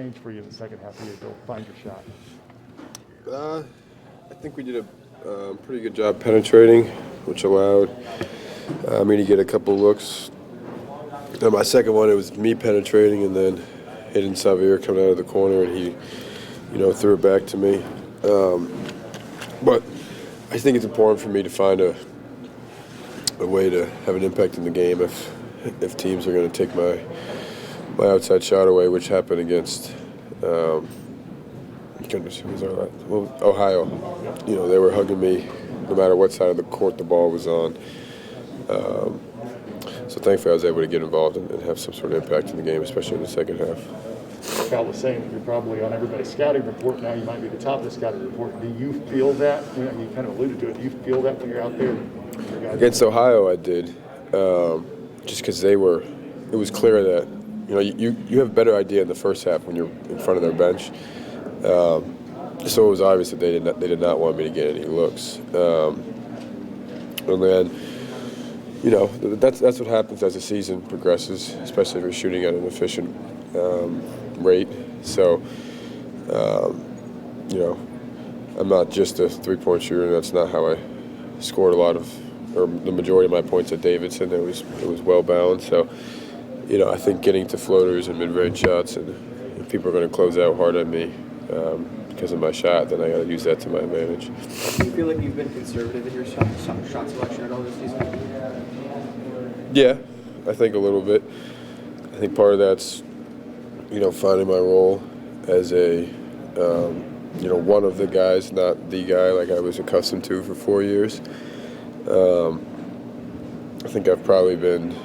changed for you in the second half of the year to find your shot? I think we did a pretty good job penetrating, which allowed me to get a couple looks. And my second one, it was me penetrating and then hitting Xavier coming out of the corner, and he, threw it back to me. But I think it's important for me to find a way to have an impact in the game if teams are going to take my outside shot away, which happened against goodness, who was our last? Well, Ohio. They were hugging me no matter what side of the court the ball was on. So thankfully I was able to get involved and have some sort of impact in the game, especially in the second half. Cal was saying that you're probably on everybody's scouting report now. You might be the top of the scouting report. Do you feel that? You kind of alluded to it. Do you feel that when you're out there? Against Ohio, I did. Just because it was clear that you have a better idea in the first half when you're in front of their bench. So it was obvious that they did not want me to get any looks. And then, that's what happens as the season progresses, especially if you're shooting at an efficient rate. So, I'm not just a three-point shooter. That's not how I scored the majority of my points at Davidson. It was well balanced. So, I think getting to floaters and mid-range shots, and if people are going to close out hard at me because of my shot, then I got to use that to my advantage. Do you feel like you've been conservative in your shot selection at all this season? Yeah, I think a little bit. I think part of that's, finding my role as a, one of the guys, not the guy like I was accustomed to for 4 years. I think I've probably been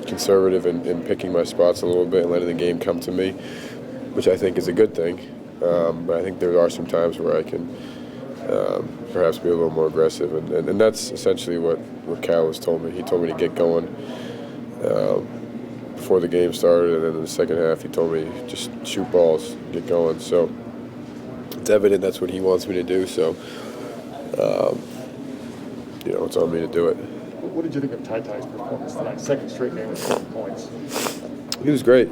conservative in picking my spots a little bit and letting the game come to me, which I think is a good thing. But I think there are some times where I can perhaps be a little more aggressive, and that's essentially what Cal has told me. He told me to get going before the game started, and then in the second half he told me just shoot balls, get going. So it's evident that's what he wants me to do, so it's on me to do it. What did you think of Ty-Ty's performance tonight? Second straight game with 7 points. He was great.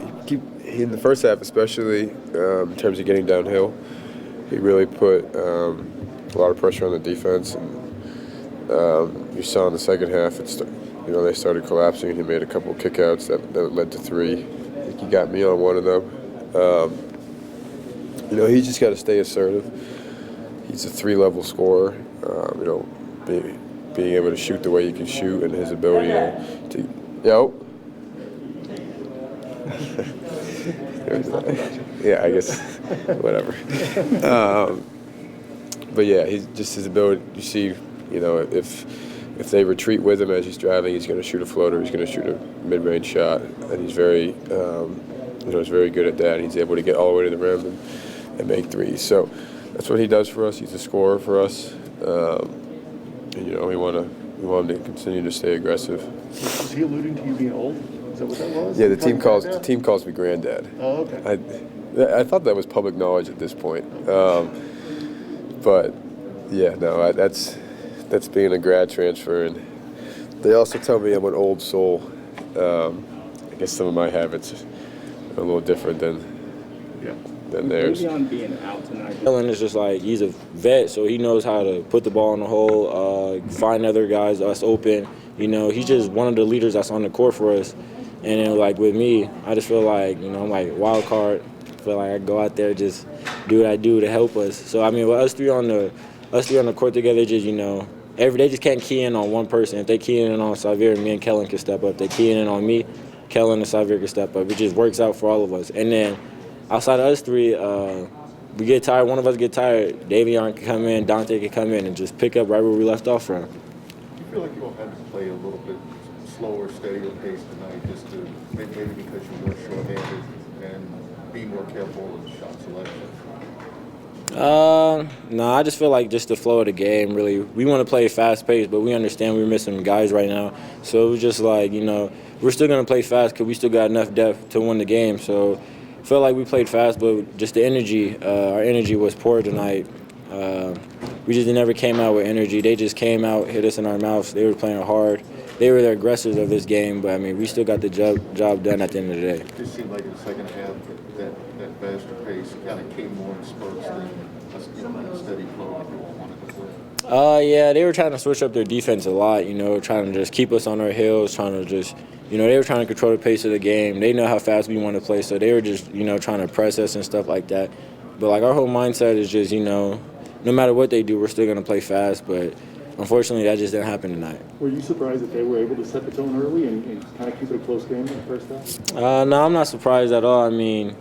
In the first half especially, in terms of getting downhill, he really put a lot of pressure on the defense. And you saw in the second half, they started collapsing, and he made a couple of kickouts that led to 3. I think he got me on one of them. He's just got to stay assertive. He's a 3-level scorer. Being able to shoot the way you can shoot, and his ability to yeah, I guess whatever. But yeah, he's just his ability. You see, if they retreat with him as he's driving, he's going to shoot a floater. He's going to shoot a mid-range shot, and he's very, he's very good at that. He's able to get all the way to the rim and make threes. So that's what he does for us. He's a scorer for us. We want him to continue to stay aggressive. Was he alluding to you being old? Is that what that was? Yeah, the team calls me granddad. Oh, okay. I thought that was public knowledge at this point. But yeah, no, that's being a grad transfer, and they also tell me I'm an old soul. I guess some of my habits are a little different than theirs. Maybe on being out tonight. Kellen is just like, he's a vet, so he knows how to put the ball in the hole, find other guys us open. He's just one of the leaders that's on the court for us. And then, like, with me, I just feel like, I'm like a wild card. I feel like I go out there, just do what I do to help us. So, I mean, with us three on the court together, just, they just can't key in on one person. If they key in on Xavier, me and Kellen can step up. If they key in on me, Kellen and Xavier can step up. It just works out for all of us. And then outside of us three, we get tired. One of us get tired. Davion can come in, Dante can come in, and just pick up right where we left off from. Do you feel like you'll have to play a little bit slower, steadier pace tonight, just to maybe because you're more short-handed and be more careful with shot selection? No, I just feel like just the flow of the game, really. We want to play fast-paced, but we understand we're missing guys right now. So it was just like, we're still going to play fast because we still got enough depth to win the game. So I felt like we played fast, but just the energy, our energy was poor tonight. We just never came out with energy. They just came out, hit us in our mouths. They were playing hard. They were the aggressors of this game, but, I mean, we still got the job done at the end of the day. It just seemed like in the second half that faster pace kind of came more in spurts than a steady flow like you all wanted to play? Yeah, they were trying to switch up their defense a lot, trying to just keep us on our heels, trying to just, they were trying to control the pace of the game. They know how fast we want to play, so they were just, trying to press us and stuff like that. But, like, our whole mindset is just, no matter what they do, we're still going to play fast. But, unfortunately, that just didn't happen tonight. Were you surprised that they were able to set the tone early and kind of keep it a close game in the first half? No, I'm not surprised at all. I mean,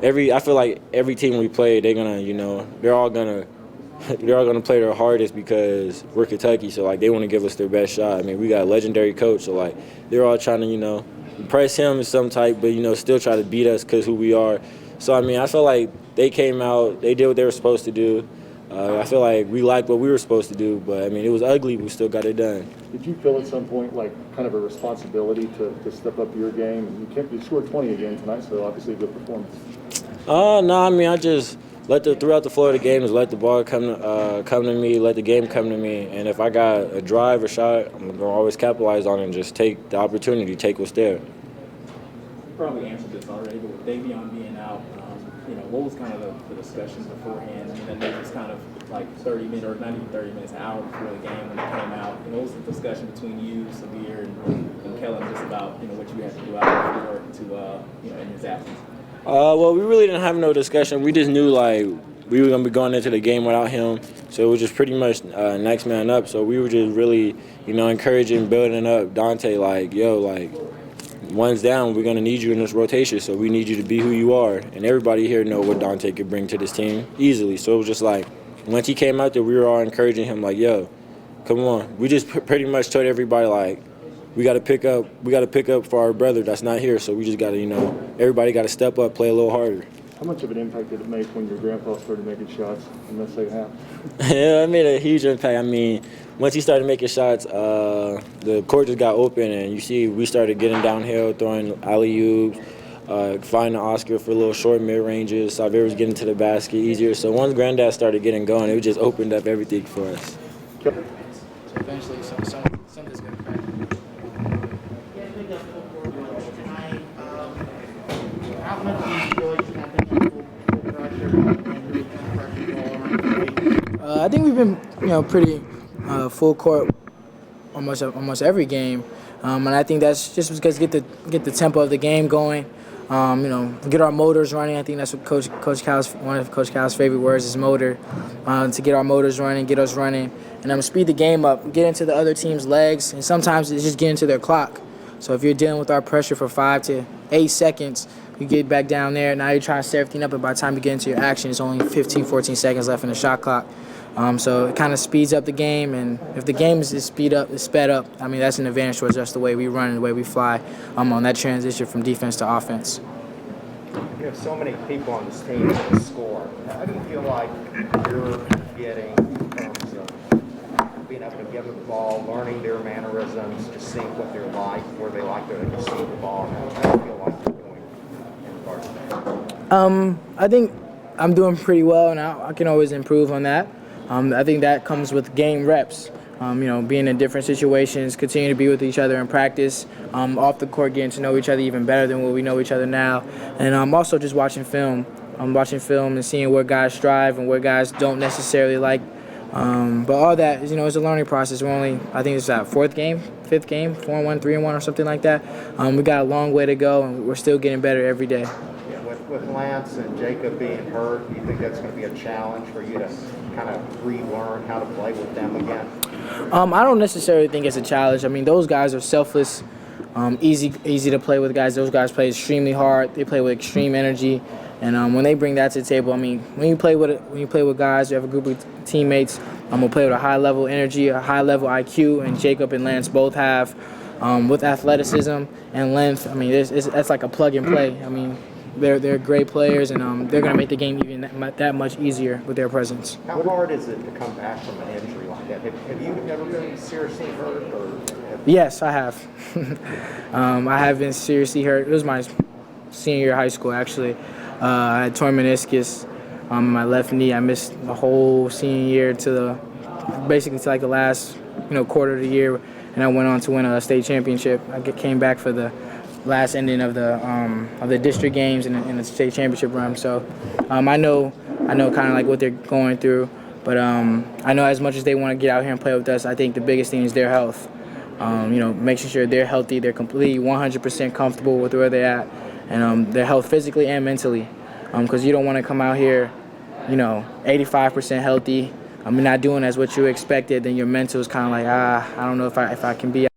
I feel like every team we play, they're going to, they're all going to play their hardest because we're Kentucky. So, like, they want to give us their best shot. I mean, we got a legendary coach. So, like, they're all trying to, press him in some type, but, still try to beat us because who we are. So, I mean, I feel like they came out, they did what they were supposed to do. I feel like we liked what we were supposed to do, but, I mean, it was ugly. We still got it done. Did you feel at some point like kind of a responsibility to step up your game? You scored 20 again tonight, so obviously a good performance. No, I mean, I just throughout the flow of the game, just let the ball come to me, let the game come to me, and if I got a drive or shot, I'm going to always capitalize on it and just take the opportunity, take what's there. You probably answered this already, but with Davion being out, what was kind of the discussion beforehand? I mean, I know it was kind of like 30 minutes, or not even 30 minutes, an hour before the game when it came out. What was the discussion between you, Sabir, and Kellen just about, what you had to do out before to, in his absence? Well, we really didn't have no discussion. We just knew, like, we were going to be going into the game without him. So it was just pretty much next man up. So we were just really, encouraging, building up Dante, like, one's down, we're going to need you in this rotation, so we need you to be who you are. And everybody here know what Dante could bring to this team easily. So it was just like, once he came out there, we were all encouraging him, like, come on. We just pretty much told everybody, like, we got to pick up for our brother that's not here. So we just got to, everybody got to step up, play a little harder. How much of an impact did it make when your grandpa started making shots in the second half? Yeah, it made a huge impact. I mean, once he started making shots, the court just got open, and you see we started getting downhill, throwing alley-oops, finding Oscar for little short mid-ranges. Xavier was getting to the basket easier. So once Granddad started getting going, it just opened up everything for us. So eventually, something's going to crack. How much do you feel like you have been full pressure and really kind of pressure the ball around? I think we've been, pretty full court almost every game, and I think that's just because get the tempo of the game going, get our motors running. I think that's what one of Coach Cal's favorite words is motor, to get our motors running, get us running, and speed the game up, get into the other team's legs, and sometimes it's just get into their clock. So if you're dealing with our pressure for 5 to 8 seconds, you get back down there, now you're trying to set everything up, and by the time you get into your action, it's only 15, 14 seconds left in the shot clock. So it kind of speeds up the game, and if the game is sped up, I mean, that's an advantage towards us, the way we run and the way we fly on that transition from defense to offense. You have so many people on this team that can score. How do you feel like you're getting in terms of being able to give them the ball, learning their mannerisms, just seeing what they're like, where they like to receive the ball? How do you feel like you're doing in regards to that? I think I'm doing pretty well, and I can always improve on that. I think that comes with game reps. Being in different situations, continue to be with each other in practice, off the court, getting to know each other even better than what we know each other now, and also just watching film. I'm watching film and seeing where guys strive and where guys don't necessarily like. But all that is, it's a learning process. We're only, I think it's that fifth game, 4-1, 3-1, or something like that. We got a long way to go, and we're still getting better every day. With Lance and Jacob being hurt, do you think that's going to be a challenge for you to kind of relearn how to play with them again? I don't necessarily think it's a challenge. I mean, those guys are selfless, easy to play with guys. Those guys play extremely hard. They play with extreme energy, and when they bring that to the table, I mean, when you play with guys, you have a group of teammates. We'll play with a high level energy, a high level IQ, and Jacob and Lance both have with athleticism and length. I mean, that's like a plug and play. I mean, they're great players, and they're going to make the game even that much easier with their presence. How hard is it to come back from an injury like that? Have you ever been seriously hurt? Yes, I have. I have been seriously hurt. It was my senior year of high school, actually. I had torn meniscus on my left knee. I missed the whole senior year basically to like the last quarter of the year, and I went on to win a state championship. I came back for the last ending of the district games and the state championship run. So I know kind of like what they're going through. But I know as much as they want to get out here and play with us, I think the biggest thing is their health. Making sure they're healthy, they're completely 100% comfortable with where they're at, and their health physically and mentally. Because you don't want to come out here, 85% healthy, not doing as what you expected, then your mental is kind of like, I don't know if I can be